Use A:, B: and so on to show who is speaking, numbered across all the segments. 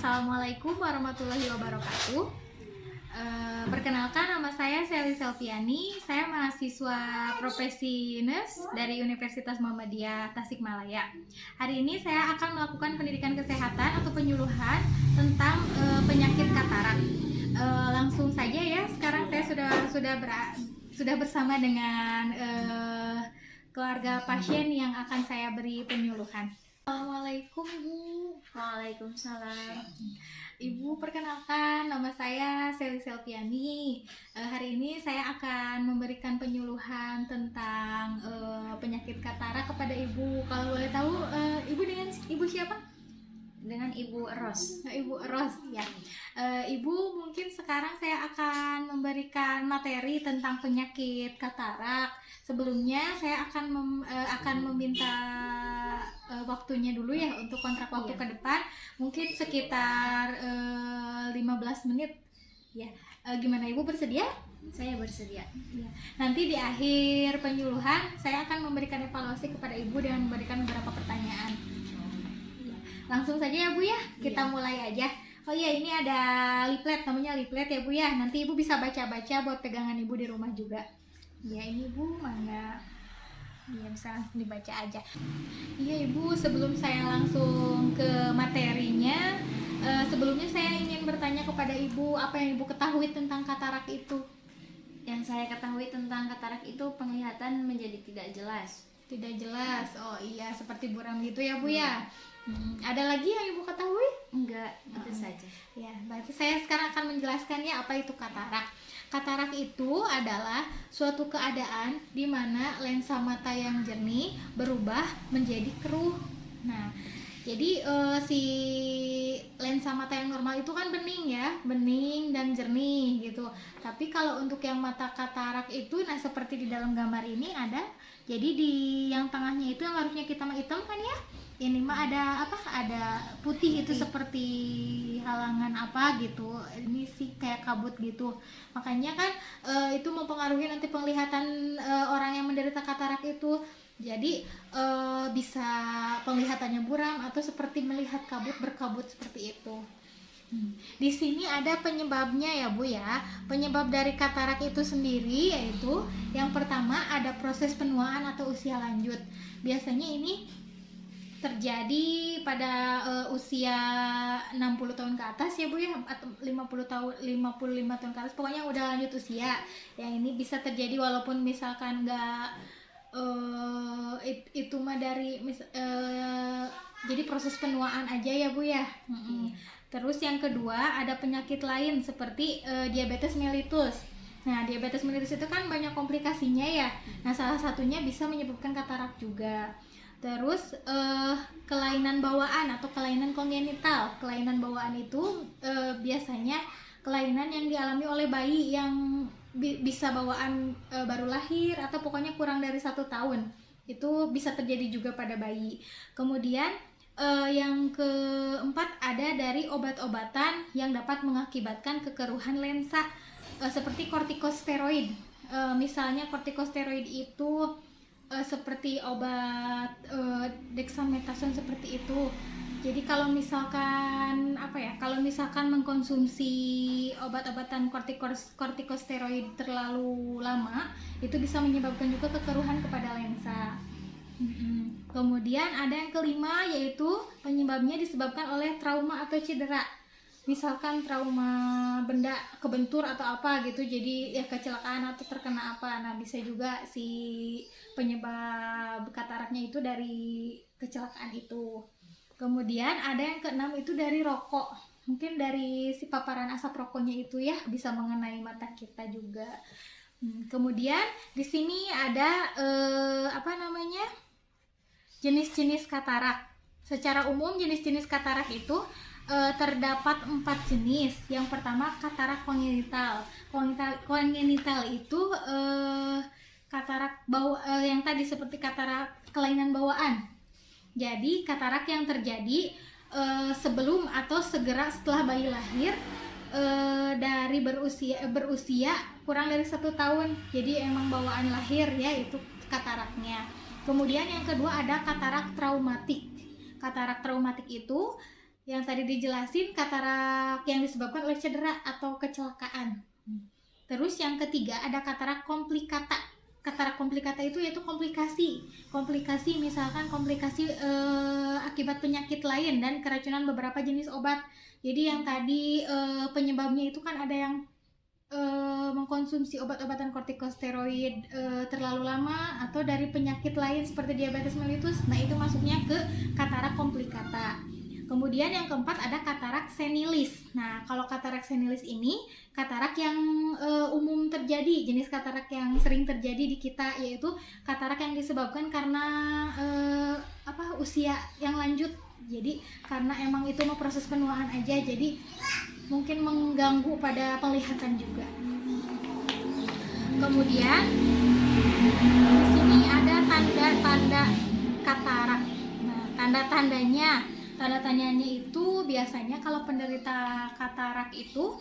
A: Assalamualaikum warahmatullahi wabarakatuh. Perkenalkan, nama saya Sally Selviani. Saya mahasiswa profesi nurse dari Universitas Muhammadiyah Tasikmalaya. Hari ini saya akan melakukan pendidikan kesehatan atau penyuluhan tentang penyakit katarak. Langsung saja ya. Sekarang saya sudah bersama dengan keluarga pasien yang akan saya beri penyuluhan. Assalamualaikum Ibu.
B: Waalaikumsalam.
A: Ibu, perkenalkan, nama saya Sally Selviani. Hari ini saya akan memberikan penyuluhan tentang penyakit katarak kepada Ibu. Kalau boleh tahu, Ibu dengan Ibu siapa?
B: Dengan Ibu Ros.
A: Ibu Ros, ya. Ibu, mungkin sekarang saya akan memberikan materi tentang penyakit katarak. Sebelumnya saya akan meminta waktunya dulu ya untuk kontrak waktu ke depan, mungkin sekitar 15 menit. Ya, gimana Ibu, bersedia?
B: Saya bersedia.
A: Ya. Nanti di akhir penyuluhan saya akan memberikan evaluasi kepada Ibu dengan memberikan beberapa pertanyaan. Langsung saja ya Bu ya, kita mulai aja. Oh iya, ini ada leaflet, namanya leaflet ya Bu ya. Nanti Ibu bisa baca-baca buat pegangan Ibu di rumah juga. Ya, ini Bu, mangga. Ya, bisa langsung dibaca aja. Iya Ibu, sebelum saya langsung ke materinya, sebelumnya saya ingin bertanya kepada Ibu, apa yang Ibu ketahui tentang katarak itu?
B: Yang saya ketahui tentang katarak itu penglihatan menjadi tidak jelas.
A: Tidak jelas. Oh iya, seperti buram gitu ya Bu ya. Ada lagi yang Ibu ketahui?
B: Enggak, itu saja.
A: Ya, berarti saya sekarang akan menjelaskan ya apa itu katarak. Katarak itu adalah suatu keadaan di mana lensa mata yang jernih berubah menjadi keruh. Nah, jadi si lensa mata yang normal itu kan bening ya, bening dan jernih gitu. Tapi kalau untuk yang mata katarak itu, nah seperti di dalam gambar ini ada. Jadi di yang tengahnya itu yang harusnya kita hitam kan ya. Ini mah ada apa? Ada putih itu seperti halangan apa gitu. Ini sih kayak kabut gitu. Makanya kan itu mempengaruhi nanti penglihatan orang yang menderita katarak itu. Jadi bisa penglihatannya buram atau seperti melihat kabut berkabut seperti itu. Di sini ada penyebabnya ya Bu ya. Penyebab dari katarak itu sendiri yaitu yang pertama ada proses penuaan atau usia lanjut. Biasanya ini terjadi pada usia 60 tahun ke atas ya Bu ya, atau 55 tahun ke atas, pokoknya udah lanjut usia. Yang ini bisa terjadi walaupun misalkan nggak itu mah dari jadi proses penuaan aja ya Bu ya. Terus yang kedua ada penyakit lain seperti diabetes mellitus. Nah, diabetes mellitus itu kan banyak komplikasinya ya. Nah, salah satunya bisa menyebabkan katarak juga. Terus kelainan bawaan atau kelainan kongenital. Kelainan bawaan itu biasanya kelainan yang dialami oleh bayi yang bisa bawaan baru lahir atau pokoknya kurang dari 1 tahun. Itu bisa terjadi juga pada bayi. Kemudian yang keempat ada dari obat-obatan yang dapat mengakibatkan kekeruhan lensa seperti kortikosteroid. Misalnya kortikosteroid itu seperti obat dexamethasone seperti itu. Jadi kalau misalkan kalau misalkan mengkonsumsi obat-obatan kortikosteroid terlalu lama, itu bisa menyebabkan juga kekeruhan kepada lensa. Kemudian ada yang kelima, yaitu penyebabnya disebabkan oleh trauma atau cedera. Misalkan trauma benda kebentur atau apa gitu, jadi ya kecelakaan atau terkena apa. Nah, bisa juga si penyebab kataraknya itu dari kecelakaan itu. Kemudian ada yang keenam itu dari rokok. Mungkin dari si paparan asap rokoknya itu ya bisa mengenai mata kita juga. Kemudian di sini ada jenis-jenis katarak. Secara umum jenis-jenis katarak itu terdapat 4 jenis. Yang pertama katarak kongenital. Kongenital itu katarak yang tadi seperti katarak kelainan bawaan. Jadi katarak yang terjadi sebelum atau segera setelah bayi lahir dari berusia kurang dari 1 tahun. Jadi emang bawaan lahir ya itu kataraknya. Kemudian yang kedua ada katarak traumatik. Katarak traumatik itu yang tadi dijelasin katarak yang disebabkan oleh cedera atau kecelakaan. Terus yang ketiga ada katarak komplikata. Katarak komplikata itu yaitu komplikasi misalkan komplikasi akibat penyakit lain dan keracunan beberapa jenis obat. Jadi yang tadi penyebabnya itu kan ada yang mengkonsumsi obat-obatan kortikosteroid terlalu lama atau dari penyakit lain seperti diabetes mellitus. Nah, itu masuknya ke katarak komplikata. Kemudian yang keempat ada katarak senilis. Nah, kalau katarak senilis ini katarak yang umum terjadi, jenis katarak yang sering terjadi di kita, yaitu katarak yang disebabkan karena usia yang lanjut. Jadi karena emang itu mau proses penuaan aja, jadi mungkin mengganggu pada penglihatan juga. Kemudian di sini ada tanda-tanda katarak. Nah, tanda-tandanya itu biasanya kalau penderita katarak itu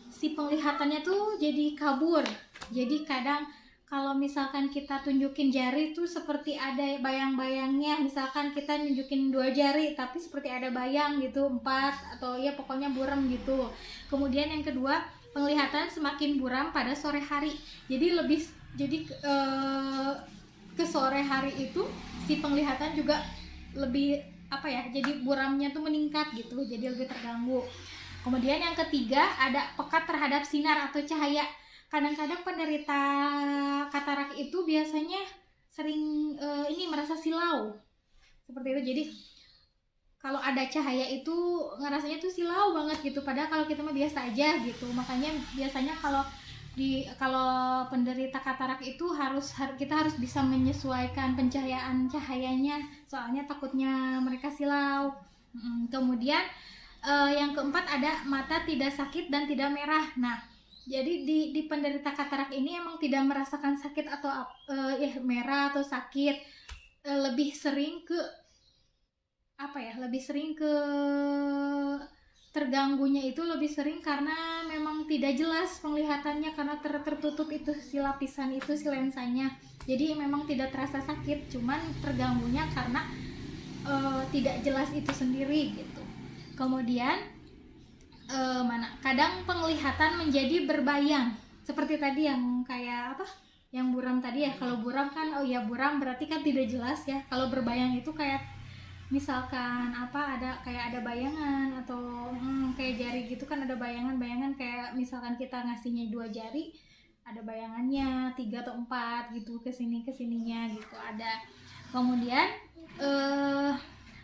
A: si penglihatannya tuh jadi kabur. Jadi kadang kalau misalkan kita tunjukin jari tuh seperti ada bayang-bayangnya, misalkan kita nunjukin 2 jari tapi seperti ada bayang gitu, 4 atau ya pokoknya buram gitu. Kemudian yang kedua, penglihatan semakin buram pada sore hari. Jadi ke sore hari itu si penglihatan juga lebih jadi buramnya tuh meningkat gitu, jadi lebih terganggu. Kemudian yang ketiga ada pekat terhadap sinar atau cahaya. Kadang-kadang penderita katarak itu biasanya sering merasa silau seperti itu. Jadi kalau ada cahaya itu ngerasanya tuh silau banget gitu, padahal kalau kita mah biasa aja gitu. Makanya biasanya kalau penderita katarak itu kita harus bisa menyesuaikan cahayanya, soalnya takutnya mereka silau. Kemudian yang keempat ada mata tidak sakit dan tidak merah. Nah, jadi di penderita katarak ini emang tidak merasakan sakit atau merah atau sakit, lebih sering ke terganggunya itu lebih sering karena memang tidak jelas penglihatannya karena tertutup itu si lapisan itu, si lensanya. Jadi memang tidak terasa sakit, cuman terganggunya karena tidak jelas itu sendiri gitu. Kemudian kadang penglihatan menjadi berbayang seperti tadi yang kayak yang buram tadi ya. Kalau buram kan buram berarti kan tidak jelas ya. Kalau berbayang itu kayak misalkan ada bayangan atau kayak jari gitu kan, ada bayangan kayak misalkan kita ngasihnya 2 jari ada bayangannya 3 atau 4 gitu kesininya gitu ada. Kemudian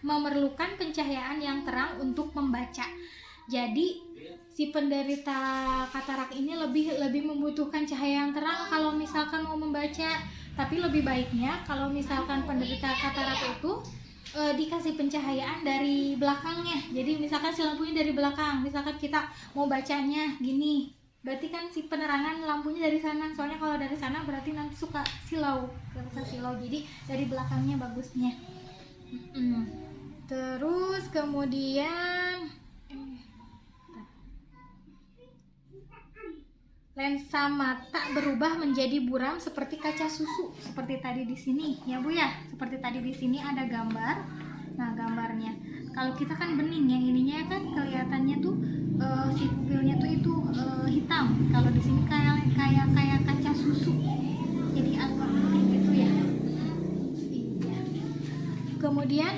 A: memerlukan pencahayaan yang terang untuk membaca. Jadi si penderita katarak ini lebih membutuhkan cahaya yang terang kalau misalkan mau membaca. Tapi lebih baiknya kalau misalkan penderita katarak itu dikasih pencahayaan dari belakangnya. Jadi misalkan si lampunya dari belakang, misalkan kita mau bacanya gini, berarti kan si penerangan lampunya dari sana. Soalnya kalau dari sana berarti nanti suka silau. Jadi dari belakangnya bagusnya. Terus kemudian lensa mata berubah menjadi buram seperti kaca susu, seperti tadi di sini ya Bu ya. Seperti tadi di sini ada gambar. Nah, gambarnya kalau kita kan bening, yang ininya kan kelihatannya tuh si pupilnya tuh itu hitam. Kalau di sini kayak kaca susu, jadi agak bening gitu ya. Iya. Kemudian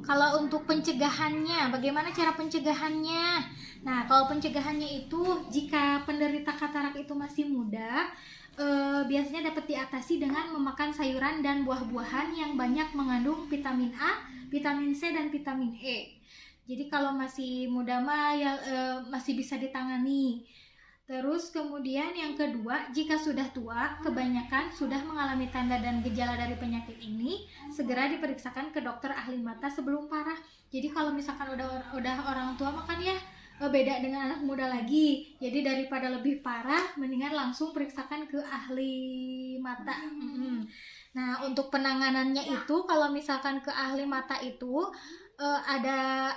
A: kalau untuk pencegahannya, bagaimana cara pencegahannya? Nah, kalau pencegahannya itu jika penderita katarak itu masih muda, biasanya dapat diatasi dengan memakan sayuran dan buah-buahan yang banyak mengandung vitamin A, vitamin C, dan vitamin E. Jadi kalau masih muda mah masih bisa ditangani. Terus kemudian yang kedua, jika sudah tua, kebanyakan sudah mengalami tanda dan gejala dari penyakit ini, segera diperiksakan ke dokter ahli mata sebelum parah. Jadi kalau misalkan udah orang tua makan ya beda dengan anak muda lagi. Jadi daripada lebih parah, mendingan langsung periksakan ke ahli mata. Nah, untuk penanganannya itu kalau misalkan ke ahli mata itu ada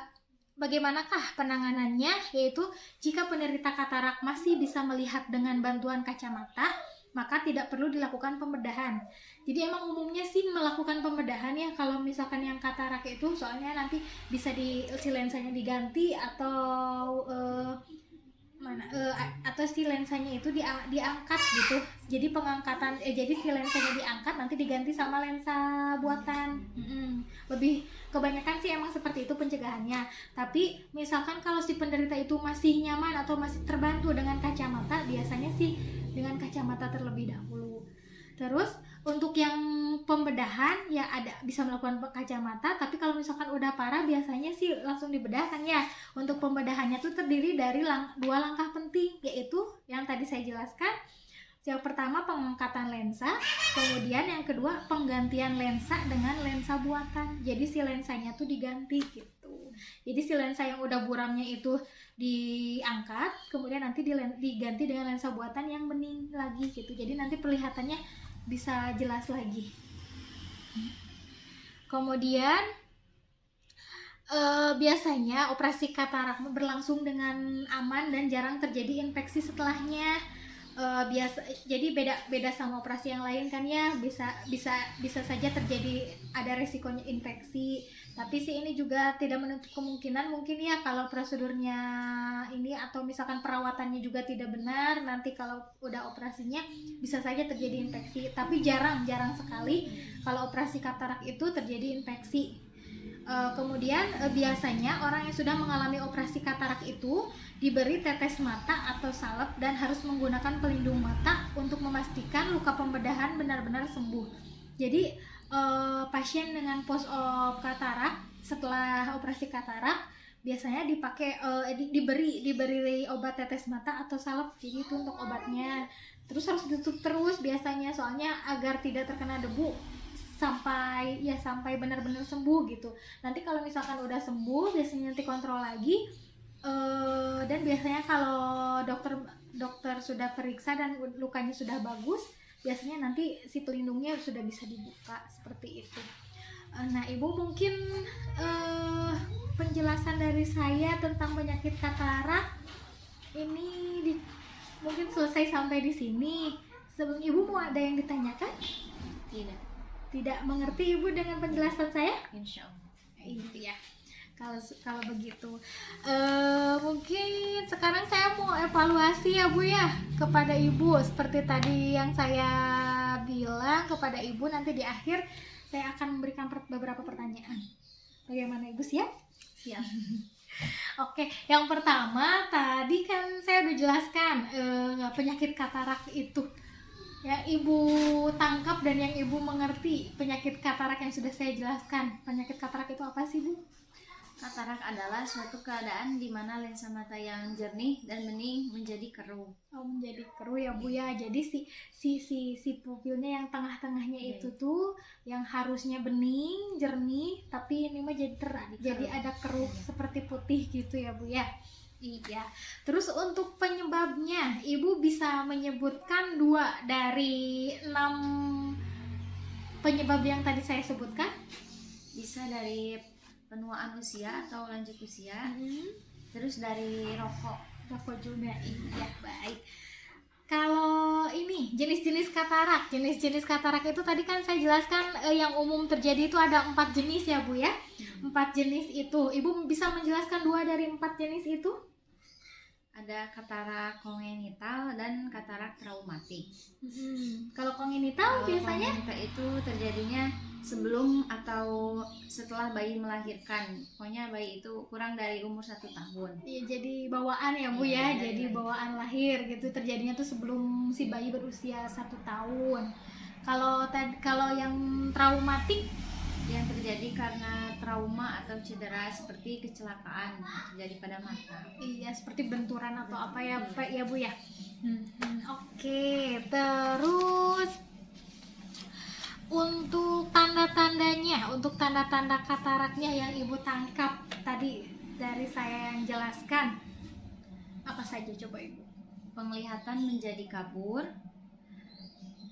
A: bagaimanakah penanganannya, yaitu jika penderita katarak masih bisa melihat dengan bantuan kacamata, maka tidak perlu dilakukan pembedahan. Jadi emang umumnya sih melakukan pembedahan ya kalau misalkan yang katarak itu, soalnya nanti bisa si lensanya diganti atau atau si lensanya itu diangkat gitu. Jadi jadi si lensanya diangkat nanti diganti sama lensa buatan. Lebih kebanyakan sih emang seperti itu pencegahannya. Tapi misalkan kalau si penderita itu masih nyaman atau masih terbantu dengan kacamata, biasanya sih dengan kacamata terlebih dahulu. Terus untuk yang pembedahan ya ada bisa melakukan kacamata, tapi kalau misalkan udah parah biasanya sih langsung dibedahkan ya. Untuk pembedahannya tuh terdiri dari 2 langkah penting, yaitu yang tadi saya jelaskan. Yang pertama pengangkatan lensa, kemudian yang kedua penggantian lensa dengan lensa buatan. Jadi si lensanya tuh diganti gitu. Jadi si lensa yang udah buramnya itu diangkat, kemudian nanti diganti dengan lensa buatan yang bening lagi gitu. Jadi nanti perlihatannya bisa jelas lagi. Kemudian biasanya operasi katarak berlangsung dengan aman dan jarang terjadi infeksi setelahnya. Jadi beda sama operasi yang lain kan ya, bisa saja terjadi ada resikonya infeksi. Tapi sih ini juga tidak menutup kemungkinan mungkin ya kalau prosedurnya ini atau misalkan perawatannya juga tidak benar, nanti kalau udah operasinya bisa saja terjadi infeksi. Tapi jarang sekali kalau operasi katarak itu terjadi infeksi. Kemudian biasanya orang yang sudah mengalami operasi katarak itu diberi tetes mata atau salep dan harus menggunakan pelindung mata untuk memastikan luka pembedahan benar-benar sembuh. Jadi pasien dengan post-op katarak setelah operasi katarak biasanya diberi obat tetes mata atau salep. Jadi itu untuk obatnya. Terus harus ditutup terus biasanya, soalnya agar tidak terkena debu sampai benar-benar sembuh gitu. Nanti kalau misalkan udah sembuh biasanya nanti kontrol lagi. Dan biasanya kalau dokter sudah periksa dan lukanya sudah bagus, biasanya nanti si pelindungnya sudah bisa dibuka seperti itu. Nah, Ibu mungkin penjelasan dari saya tentang penyakit katarak ini mungkin selesai sampai di sini. Sebelum Ibu mau ada yang ditanyakan? Tidak mengerti Ibu dengan penjelasan saya?
B: Insya Allah.
A: Itu ya. Kalau begitu, mungkin sekarang saya mau evaluasi ya Bu ya kepada Ibu. Seperti tadi yang saya bilang kepada Ibu, nanti di akhir saya akan memberikan beberapa pertanyaan. Bagaimana Ibu, siap?
B: Siap.
A: Oke, yang pertama tadi kan saya udah jelaskan penyakit katarak itu. Yang Ibu tangkap dan yang Ibu mengerti penyakit katarak yang sudah saya jelaskan. Penyakit katarak itu apa sih Bu?
B: Katarak adalah suatu keadaan di mana lensa mata yang jernih dan bening menjadi keruh.
A: Oh, menjadi keruh ya Bu ya. Jadi si pupilnya yang tengah-tengahnya itu tuh yang harusnya bening, jernih, tapi ini mah jadi ada keruh seperti putih gitu ya Bu ya. Iya. Terus untuk penyebabnya, Ibu bisa menyebutkan 2 dari 6 penyebab yang tadi saya sebutkan?
B: Bisa dari penuaan usia atau lanjut usia, terus dari rokok
A: juga. Iya, baik. Kalau ini jenis-jenis katarak itu tadi kan saya jelaskan yang umum terjadi itu ada 4 jenis ya Bu ya. 4 jenis itu, Ibu bisa menjelaskan 2 dari 4 jenis itu?
B: Ada katarak kongenital dan katarak traumatik.
A: Kalau kongenital biasanya?
B: Kongenital itu terjadinya sebelum atau setelah bayi melahirkan. Pokoknya bayi itu kurang dari umur 1 tahun.
A: Iya, jadi bawaan ya Bu ya. Jadi bawaan lahir gitu, terjadinya tuh sebelum si bayi berusia 1 tahun. Kalau yang traumatik
B: yang terjadi karena trauma atau cedera seperti kecelakaan terjadi pada mata.
A: Iya, seperti benturan atau apa ya Bu ya. Oke, terus untuk tanda-tanda kataraknya yang Ibu tangkap tadi dari saya yang jelaskan, apa saja coba Ibu?
B: Penglihatan menjadi kabur,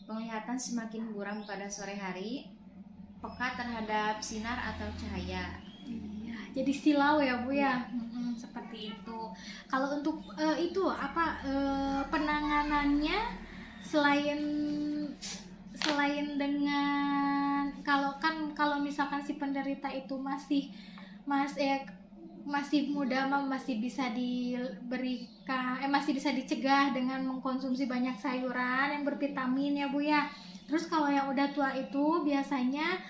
B: penglihatan semakin buram pada sore hari, peka terhadap sinar atau cahaya.
A: Iya, jadi silau ya Bu ya. Seperti itu. Kalau untuk penanganannya selain dengan kalau misalkan si penderita itu masih muda, masih bisa masih bisa dicegah dengan mengkonsumsi banyak sayuran yang bervitamin ya Bu ya. Terus kalau yang udah tua itu biasanya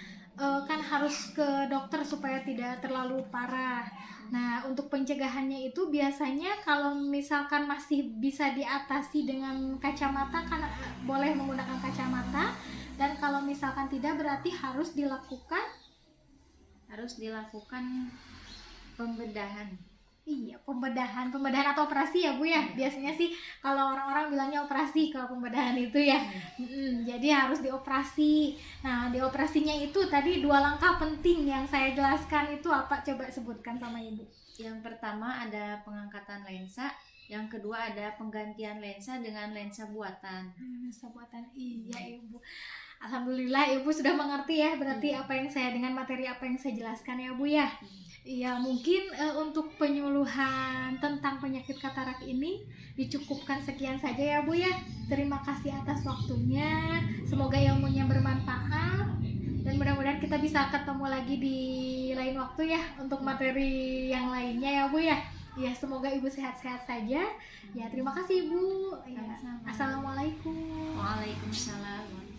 A: kan harus ke dokter supaya tidak terlalu parah. Nah, untuk pencegahannya itu biasanya kalau misalkan masih bisa diatasi dengan kacamata, kan boleh menggunakan kacamata. Dan kalau misalkan tidak, berarti harus dilakukan
B: pembedahan.
A: Iya, pembedahan atau operasi ya Bu ya. Biasanya sih kalau orang-orang bilangnya operasi kalau pembedahan itu ya. Jadi harus dioperasi. Nah, dioperasinya itu tadi 2 langkah penting yang saya jelaskan itu apa? Coba sebutkan sama Ibu.
B: Yang pertama ada pengangkatan lensa, yang kedua ada penggantian lensa dengan lensa buatan.
A: Lensa buatan, iya Ibu. Alhamdulillah Ibu sudah mengerti ya berarti apa yang saya dengan materi apa yang saya jelaskan ya Bu ya. Ya mungkin untuk penyuluhan tentang penyakit katarak ini dicukupkan sekian saja ya Bu ya. Terima kasih atas waktunya. Semoga ilmunya bermanfaat dan mudah-mudahan kita bisa ketemu lagi di lain waktu ya untuk materi yang lainnya ya Bu ya. Ya semoga Ibu sehat-sehat saja. Ya terima kasih Ibu. Ya,
B: Sama-sama.
A: Assalamualaikum.
B: Waalaikumsalam.